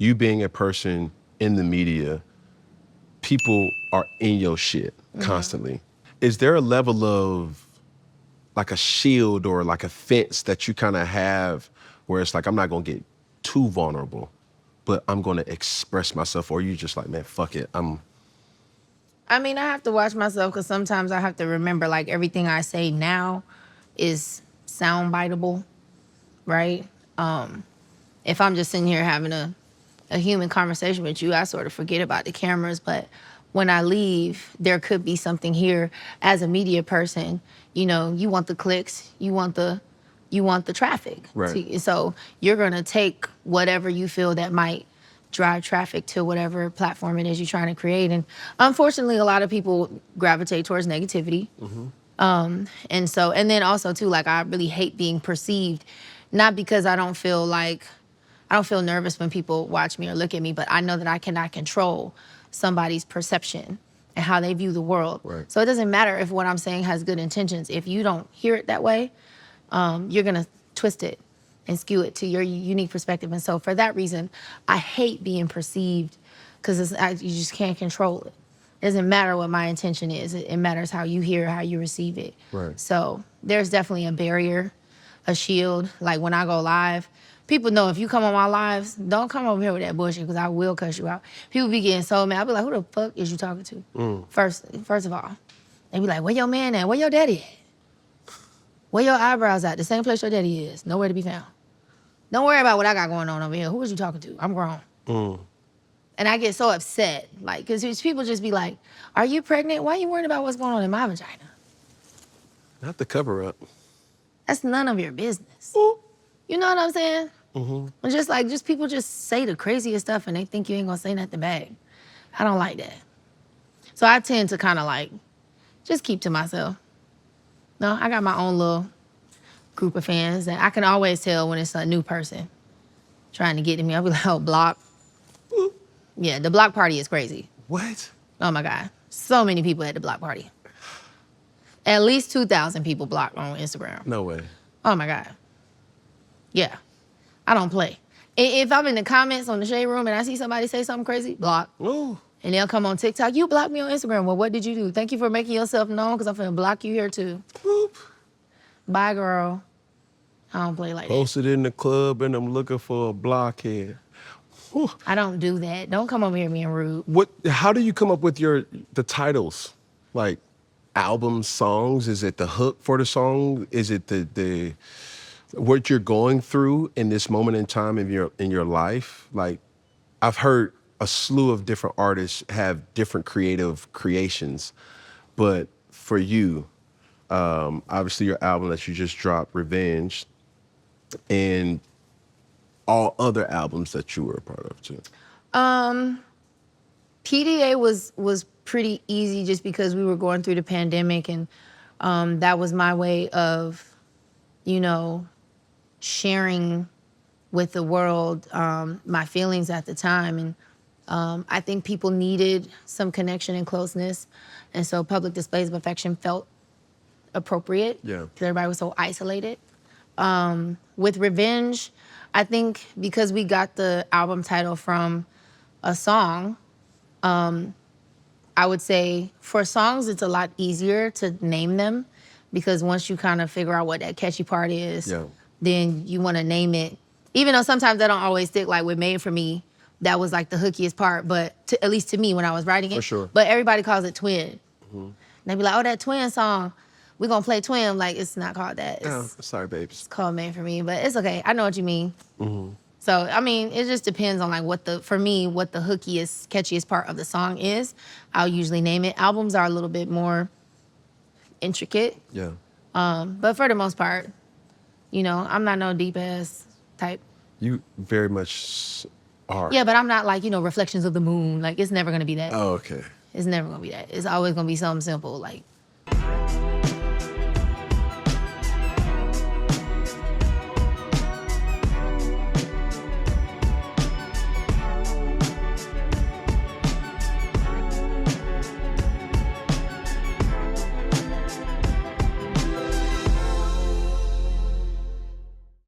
you being a person in the media, people are in your shit constantly. Is there a level of like a shield or like a fence that you kind of have where it's like, I'm not gonna get too vulnerable, but I'm gonna express myself, or you just like, man, fuck it, I mean, I have to watch myself because sometimes I have to remember, like, everything I say now is soundbiteable, right? If I'm just sitting here having a human conversation with you, I sort of forget about the cameras. But when I leave, there could be something here. As a media person, you know, you want the clicks, you want the traffic. Right. So you're gonna take whatever you feel that might drive traffic to whatever platform it is you're trying to create. And unfortunately, a lot of people gravitate towards negativity. And then also too, like, I really hate being perceived, not because I don't feel nervous when people watch me or look at me, but I know that I cannot control somebody's perception and how they view the world. Right. So it doesn't matter if what I'm saying has good intentions. If you don't hear it that way, you're gonna twist it and skew it to your unique perspective. And so for that reason, I hate being perceived because you just can't control it. It doesn't matter what my intention is. It matters how you hear, how you receive it. Right. So there's definitely a barrier, a shield. Like when I go live, people know if you come on my lives, don't come over here with that bullshit because I will cuss you out. People be getting so mad. I'll be like, who the fuck is you talking to? First of all. They be like, where your man at? Where your daddy at? Where your eyebrows at? The same place your daddy is. Nowhere to be found. Don't worry about what I got going on over here. Who is you talking to? I'm grown. And I get so upset. Like, because people just be like, are you pregnant? Why are you worried about what's going on in my vagina? Not the cover up. That's none of your business. You know what I'm saying? And just people just say the craziest stuff and they think you ain't gonna say nothing back. I don't like that. So I tend to kind of like, just keep to myself. No, I got my own little group of fans that I can always tell when it's a new person trying to get to me. I'll be like, oh, block. Yeah, the block party is crazy. What? Oh my God. So many people at the block party. At least 2,000 people blocked on Instagram. No way. Oh my God. Yeah. I don't play. If I'm in the comments on the Shade Room and I see somebody say something crazy, block. Ooh. And they'll come on TikTok, you blocked me on Instagram. Well, what did you do? Thank you for making yourself known because I'm finna block you here too. Boop. Bye, girl. I don't play like that. Posted in the club and I'm looking for a blockhead. Whew. I don't do that. Don't come over here being rude. How do you come up with the titles? Like album songs? Is it the hook for the song? Is it the what you're going through in this moment in time in your life? Like, I've heard a slew of different artists have different creative creations, but for you, obviously your album that you just dropped, Revenge, and all other albums that you were a part of too. PDA was pretty easy just because we were going through the pandemic and that was my way of, sharing with the world my feelings at the time. And I think people needed some connection and closeness. And so Public Displays of Affection felt appropriate. Yeah. Because everybody was so isolated. With Revenge, I think because we got the album title from a song, I would say for songs, it's a lot easier to name them because once you kind of figure out what that catchy part is, then you want to name it. Even though sometimes that don't always stick, like with Made For Me, that was like the hookiest part, but at least to me when I was writing it. For sure. But everybody calls it Twin. And they be like, oh, that Twin song, we're going to play Twin. Like, it's not called that. Sorry, babes. It's called Made For Me, but it's okay. I know what you mean. So, I mean, it just depends on like what the hookiest, catchiest part of the song is. I'll usually name it. Albums are a little bit more intricate. Yeah. But for the most part, I'm not no deep ass type. You very much are. Yeah, but I'm not like, Reflections of the Moon. Like, it's never gonna be that. Oh, okay. It's never gonna be that. It's always gonna be something simple. Like,